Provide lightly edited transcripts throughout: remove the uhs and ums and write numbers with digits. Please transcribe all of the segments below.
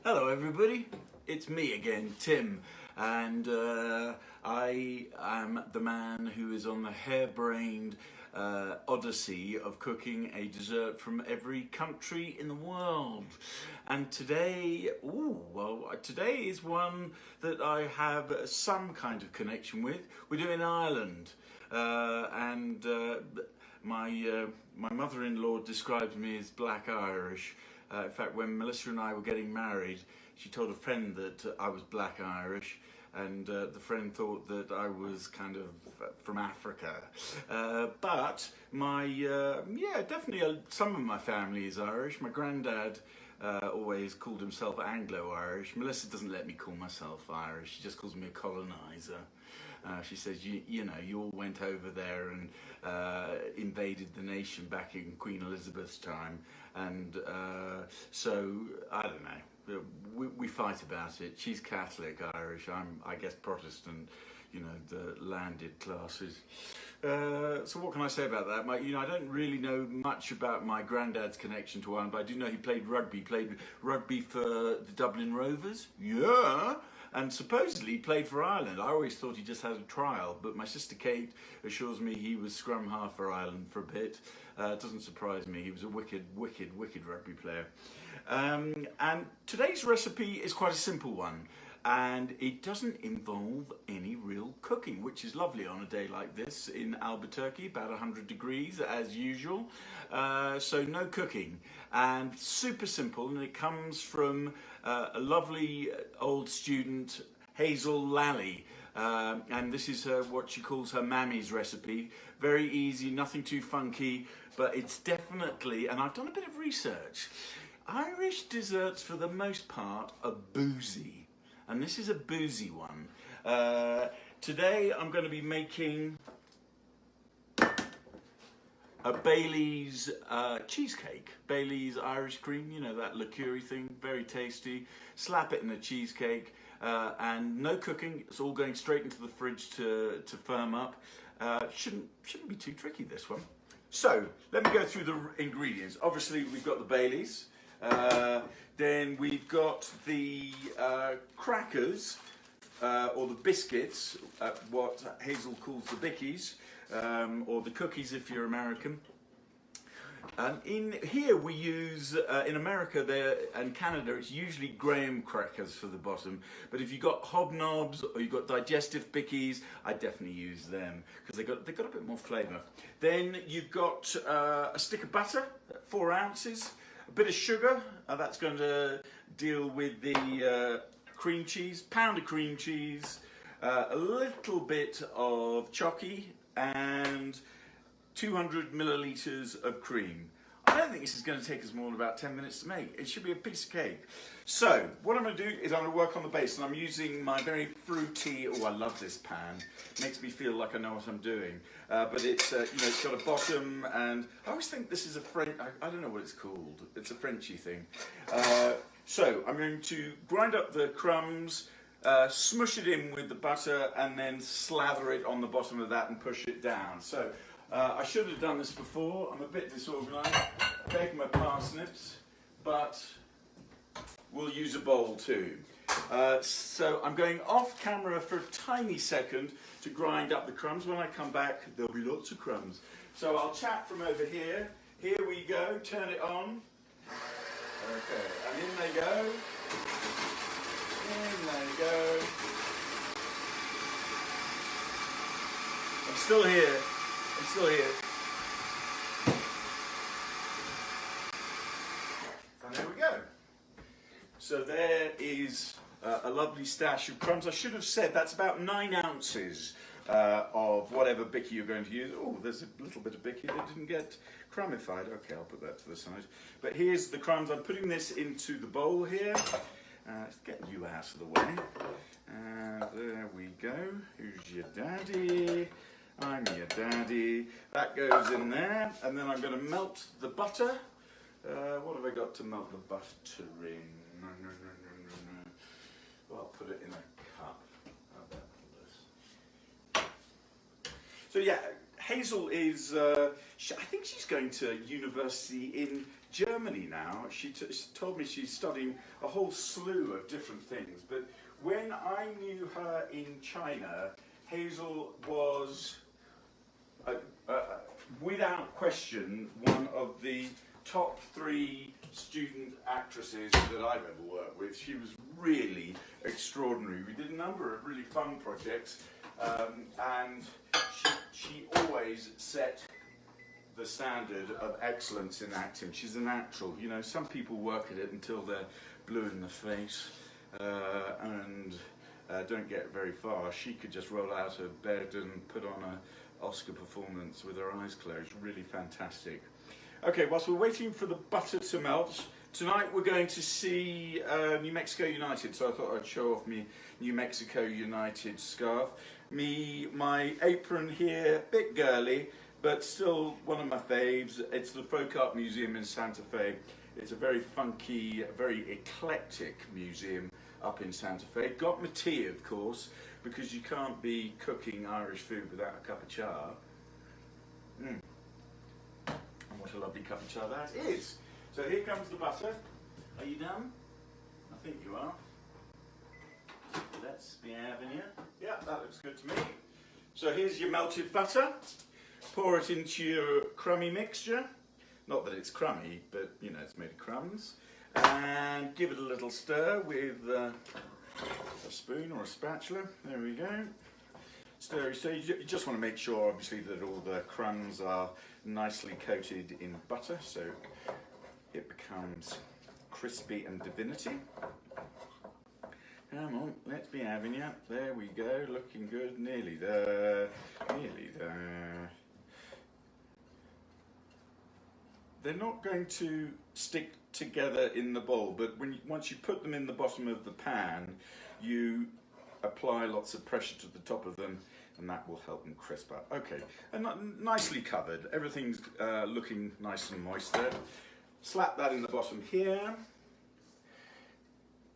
Hello everybody, it's me again, Tim, and I am the man who is on the harebrained odyssey of cooking a dessert from every country in the world. And today, today is one that I have some kind of connection with. We're doing Ireland, and my mother-in-law describes me as Black Irish. In fact, when Melissa and I were getting married, she told a friend that I was Black Irish, and the friend thought that I was kind of from Africa. But definitely some of my family is Irish. My granddad always called himself Anglo-Irish. Melissa doesn't let me call myself Irish. She just calls me a colonizer. She says, you all went over there and invaded the nation back in Queen Elizabeth's time, and so I don't know. We fight about it. She's Catholic Irish. I'm, I guess, Protestant. The landed classes. So what can I say about that? I don't really know much about my granddad's connection to Ireland, but I do know he played rugby. Played rugby for the Dublin Rovers. Yeah. And supposedly played for Ireland. I always thought he just had a trial, but my sister Kate assures me he was scrum half for Ireland for a bit. It doesn't surprise me. He was a wicked rugby player. And today's recipe is quite a simple one, and it doesn't involve any real cooking, which is lovely on a day like this in Albuquerque, about 100 degrees as usual. So no cooking, and super simple, and it comes from a lovely old student, Hazel Lally. And this is what she calls her mammy's recipe. Very easy, nothing too funky, but it's definitely, and I've done a bit of research, Irish desserts for the most part are boozy. And this is a boozy one. Today I'm going to be making a Bailey's cheesecake. Bailey's Irish cream, that liqueur-y thing, very tasty. Slap it in a cheesecake, and no cooking. It's all going straight into the fridge to firm up. Shouldn't be too tricky, this one. So let me go through the ingredients. Obviously we've got the Bailey's. Then we've got the crackers, or the biscuits, what Hazel calls the bickies, or the cookies if you're American. In here we use, in America and Canada, it's usually graham crackers for the bottom, but if you've got hobnobs or you've got digestive bickies, I definitely use them because they've got a bit more flavour. Then you've got a stick of butter, 4 ounces, a bit of sugar, that's going to deal with the cream cheese, pound of cream cheese, a little bit of chocolate, and 200 millilitres of cream. I don't think this is going to take us more than about 10 minutes to make. It should be a piece of cake. So what I'm going to do is I'm going to work on the base, and I'm using my very fruity, I love this pan. It makes me feel like I know what I'm doing. But it's, it's got a bottom, and I always think this is a French, I don't know what it's called. It's a Frenchy thing. So I'm going to grind up the crumbs, smush it in with the butter, and then slather it on the bottom of that and push it down. So I should have done this before. I'm a bit disorganised. Taking my parsnips, but we'll use a bowl too. So I'm going off camera for a tiny second to grind up the crumbs. When I come back, there'll be lots of crumbs. So I'll chat from over here. Here we go. Turn it on. Okay, and in they go. In they go. I'm still here. I'm still here. And there we go. So there is a lovely stash of crumbs. I should have said that's about 9 ounces of whatever bicky you're going to use. Oh, there's a little bit of bicky that didn't get crumbified. Okay, I'll put that to the side. But here's the crumbs. I'm putting this into the bowl here. Let's get you out of the way. And there we go. Who's your daddy? I'm your daddy. That goes in there, and then I'm going to melt the butter. What have I got to melt the butter in? No. Well, I'll put it in a cup. How about this? So yeah, Hazel is, I think she's going to university in Germany now. She told me she's studying a whole slew of different things. But when I knew her in China, Hazel was, without question, one of the top 3 student actresses that I've ever worked with. She was really extraordinary. We did a number of really fun projects, and she always set the standard of excellence in acting. She's a natural. You know, some people work at it until they're blue in the face and don't get very far. She could just roll out of bed and put on an Oscar performance with her eyes closed. Really fantastic. Okay, whilst we're waiting for the butter to melt, tonight we're going to see New Mexico United, so I thought I'd show off my New Mexico United scarf. My apron here, bit girly, but still one of my faves. It's the Folk Art Museum in Santa Fe. It's a very funky, very eclectic museum up in Santa Fe. Got my tea, of course, because you can't be cooking Irish food without a cup of char. And what a lovely cup of char that is. So here comes the butter. Are you done? I think you are. Let's be having you. Yeah, that looks good to me. So here's your melted butter. Pour it into your crummy mixture. Not that it's crummy, but you know, it's made of crumbs. And give it a little stir with a spoon or a spatula. There we go. Stir. So you just want to make sure, obviously, that all the crumbs are nicely coated in butter, so it becomes crispy and divinity. Come on, let's be having you. There we go, looking good. Nearly there. Nearly there. They're not going to stick together in the bowl, but once you put them in the bottom of the pan, you apply lots of pressure to the top of them, and that will help them crisp up. Okay, and nicely covered. Everything's looking nice and moist there. Slap that in the bottom here.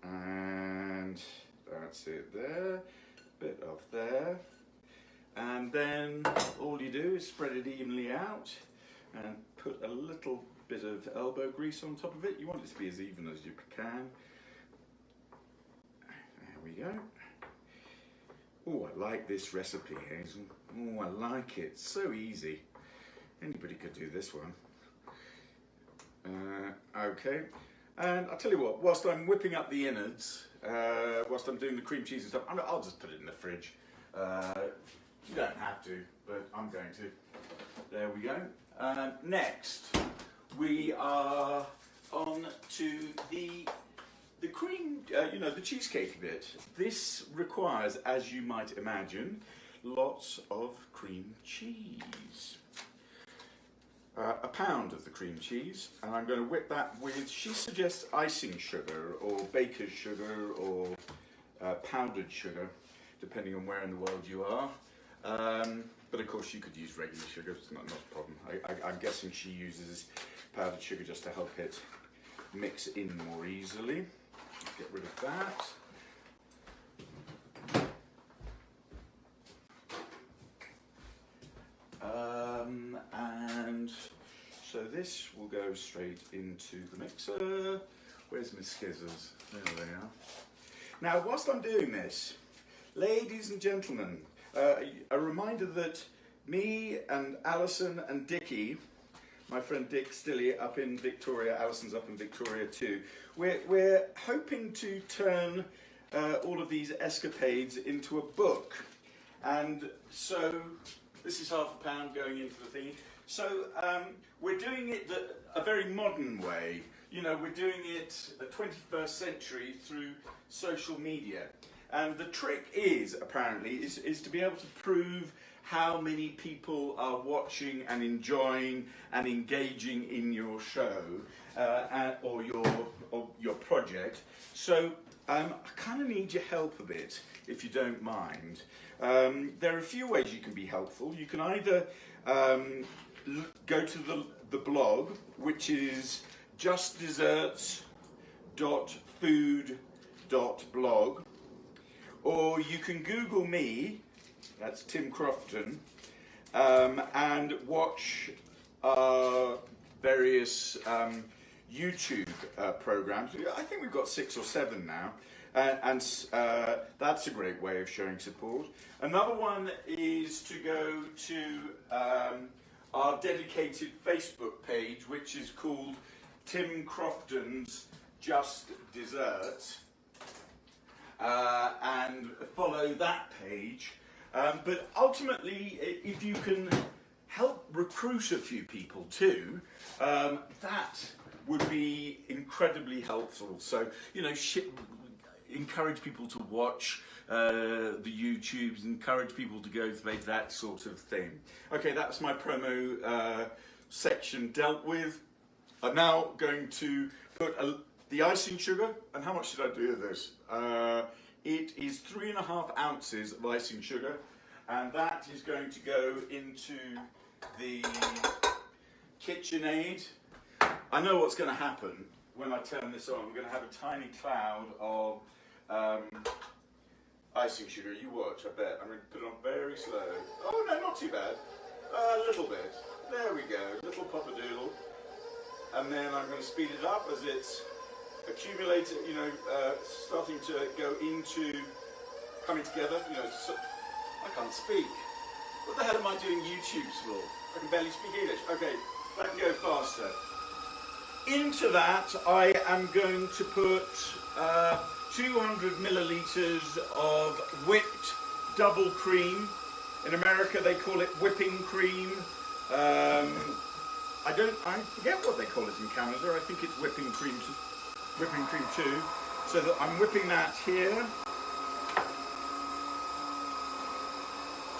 And that's it there. Bit of there. And then all you do is spread it evenly out and put a little bit of elbow grease on top of it. You want it to be as even as you can. There we go. Oh, I like this recipe, Hazel. Oh, I like it. So easy. Anybody could do this one. Okay. And I'll tell you what, whilst I'm whipping up the innards, whilst I'm doing the cream cheese and stuff, I'll just put it in the fridge. You don't have to, but I'm going to. There we go. Next, we are on to the cream, the cheesecake bit. This requires, as you might imagine, lots of cream cheese. A pound of the cream cheese, and I'm going to whip that with, she suggests icing sugar or baker's sugar or powdered sugar, depending on where in the world you are. But of course you could use regular sugar, it's not a problem. I'm guessing she uses powdered sugar just to help it mix in more easily. Get rid of that. And so this will go straight into the mixer. Where's my scissors? There they are. Now, whilst I'm doing this, ladies and gentlemen, a reminder that me and Alison and Dickie, my friend Dick Stilley up in Victoria, Alison's up in Victoria too, we're hoping to turn all of these escapades into a book. And so this is £0.5 going into the thing. So we're doing it a very modern way. You know, we're doing it the 21st century through social media. And the trick is, apparently, is to be able to prove how many people are watching and enjoying and engaging in your show or your project. So I kind of need your help a bit, if you don't mind. There are a few ways you can be helpful. You can either go to the blog, which is justdesserts.food.blog, or you can Google me, that's Tim Crofton, and watch our various YouTube programs. I think we've got 6 or 7 now, and that's a great way of showing support. Another one is to go to our dedicated Facebook page, which is called Tim Crofton's Just Desserts, and follow that page. But ultimately, if you can help recruit a few people too, that would be incredibly helpful. So, you know, encourage people to watch the YouTubes, encourage people to go to that sort of thing. Okay, that's my promo section dealt with. I'm now going to put the icing sugar, and how much did I do of this? It is 3.5 ounces of icing sugar, and that is going to go into the KitchenAid. I know what's going to happen when I turn this on. I'm going to have a tiny cloud of icing sugar. You watch, I bet. I'm going to put it on very slow. Oh no, not too bad. A little bit. There we go. Little pop-a-doodle. And then I'm going to speed it up as it's accumulated, you know, starting to go into coming together. You know, so, I can't speak. What the hell am I doing YouTubes for? I can barely speak English. Okay, let me go faster. Into that, I am going to put 200 millilitres of whipped double cream. In America, they call it whipping cream. I forget what they call it in Canada. I think it's whipping cream too. So that I'm whipping that here.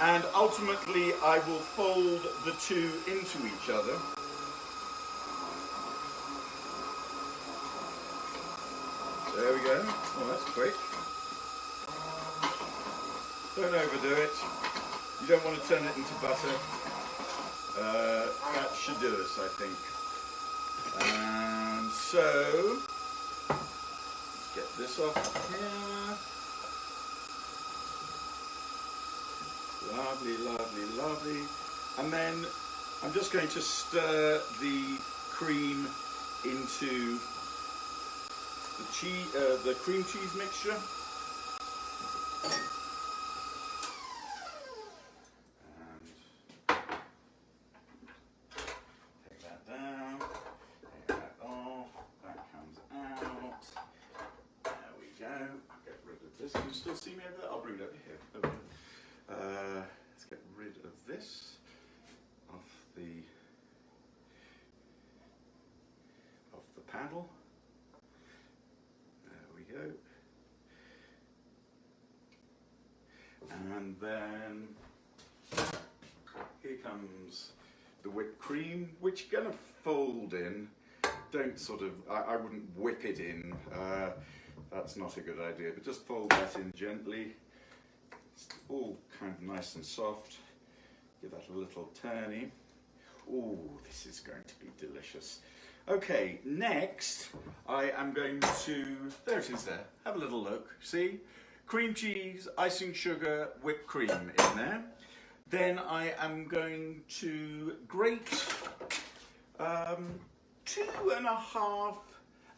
And ultimately, I will fold the two into each other. There we go. Oh, that's quick. Don't overdo it. You don't want to turn it into butter. That should do us, I think. And so, let's get this off here. Lovely, lovely, lovely. And then I'm just going to stir the cream into the cream cheese mixture. Can you still see me over there? I'll bring it over here. Okay. Let's get rid of this off the paddle. There we go. And then here comes the whipped cream, which you're going to fold in. Don't sort of, I wouldn't whip it in. That's not a good idea, but just fold that in gently. It's all kind of nice and soft. Give that a little turny. Oh, this is going to be delicious. Okay, next I am going to, there it is there, have a little look, see? Cream cheese, icing sugar, whipped cream in there. Then I am going to grate 2.5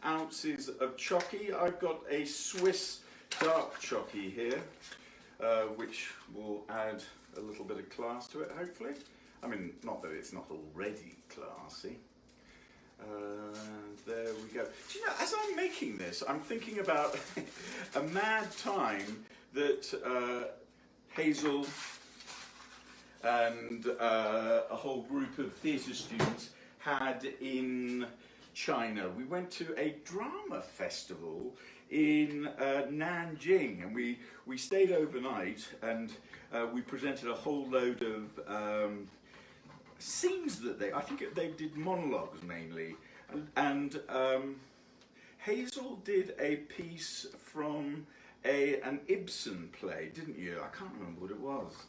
ounces of chocky. I've got a Swiss dark chocky here, which will add a little bit of class to it, hopefully. I mean, not that it's not already classy. There we go. Do you know, as I'm making this, I'm thinking about a mad time that Hazel and a whole group of theatre students had in China. We went to a drama festival in Nanjing, and we stayed overnight, and we presented a whole load of scenes that I think they did monologues mainly, and Hazel did a piece from an Ibsen play, didn't you? I can't remember what it was,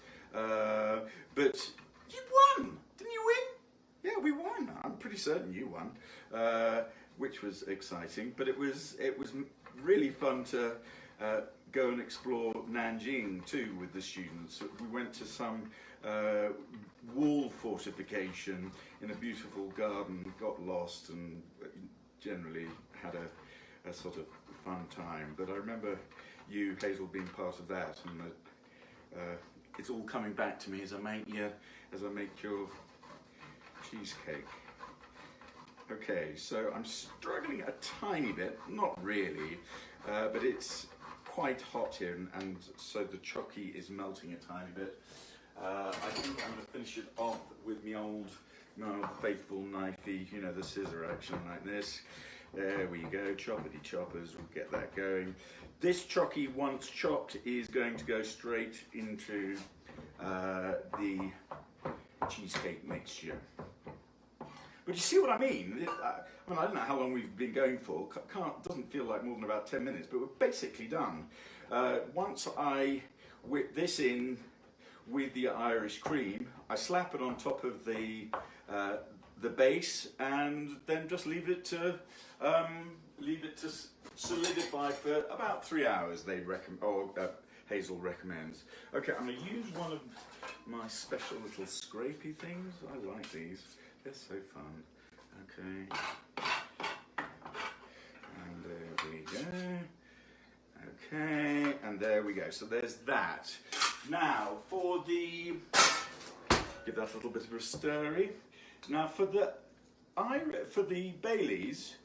but you won, didn't you win? Yeah, we won. I'm pretty certain you won, which was exciting. But it was really fun to go and explore Nanjing too with the students. We went to some wall fortification in a beautiful garden, got lost, and generally had a sort of fun time. But I remember you, Hazel, being part of that, and that it's all coming back to me as I make your cheesecake. Okay, so I'm struggling a tiny bit, not really, but it's quite hot here, and so the chocky is melting a tiny bit. I think I'm going to finish it off with my old faithful knifey, you know, the scissor action like this. There we go, choppity choppers, we'll get that going. This chocky, once chopped, is going to go straight into the cheesecake mixture. But you see what I mean? I don't know how long we've been going for. Doesn't feel like more than about 10 minutes, but we're basically done. Once I whip this in with the Irish cream, I slap it on top of the base, and then just leave it to solidify for about 3 hours. Hazel recommends. Okay, I'm going to use one of my special little scrapey things. I like these. They're so fun. Okay. And there we go. Okay, and there we go. So there's that. Now for the, give that a little bit of a stirry. Now for the Baileys,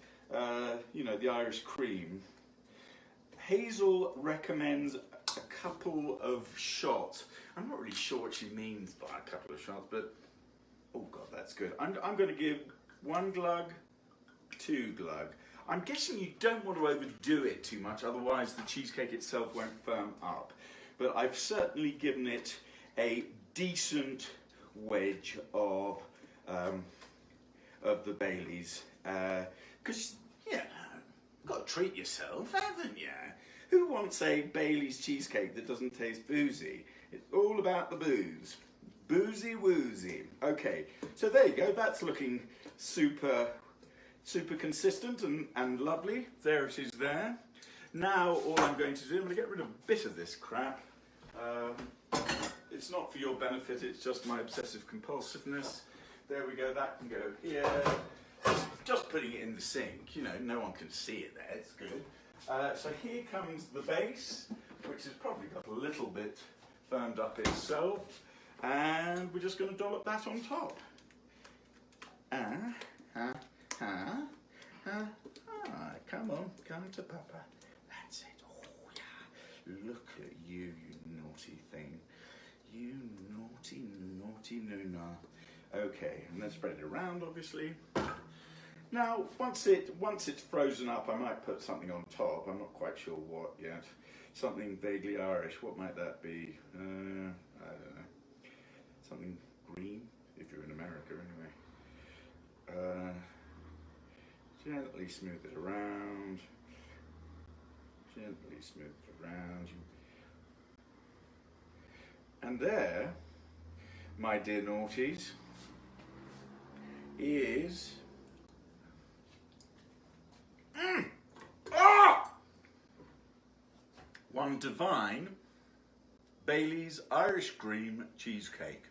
you know, the Irish cream, Hazel recommends a couple of shots. I'm not really sure what she means by a couple of shots, but oh god, that's good. I'm going to give 1 glug, 2 glug. I'm guessing you don't want to overdo it too much, otherwise the cheesecake itself won't firm up. But I've certainly given it a decent wedge of the Baileys, because yeah, you've got to treat yourself, haven't you? Who wants a Baileys cheesecake that doesn't taste boozy? It's all about the booze. Boozy woozy. Okay, so there you go. That's looking super consistent and lovely. There it is there. Now all I'm going to do, I'm going to get rid of a bit of this crap. It's not for your benefit, it's just my obsessive compulsiveness. There we go, that can go here. Just putting it in the sink, you know, no one can see it there, it's good. So here comes the base, which has probably got a little bit firmed up itself. And we're just going to dollop that on top. Come on, come to Papa. That's it. Oh yeah. Look at you, you naughty thing. You naughty, naughty Nuna. Okay, and then spread it around, obviously. Now, once it's frozen up, I might put something on top. I'm not quite sure what yet. Something vaguely Irish. What might that be? I don't know. Something green, if you're in America anyway. Gently smooth it around. Gently smooth it around. And there, my dear naughties, is one divine Baileys Irish cream cheesecake.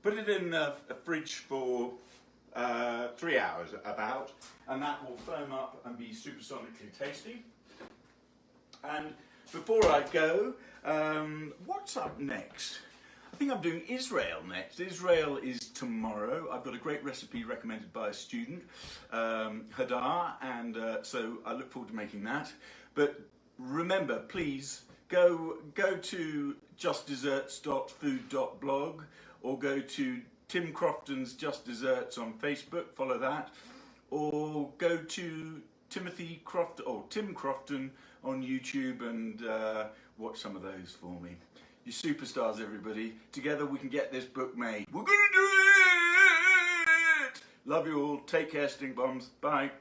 Put it in a fridge for 3 hours about, and that will firm up and be supersonically tasty. And before I go, what's up next? I think I'm doing Israel next. Israel is tomorrow. I've got a great recipe recommended by a student, Hadar, and so I look forward to making that. But remember, please go to justdesserts.food.blog or go to Tim Crofton's Just Desserts on Facebook, follow that, or go to Tim Crofton on YouTube and watch some of those for me. You superstars, everybody. Together we can get this book made. We're gonna do it! Love you all. Take care, stink bombs. Bye.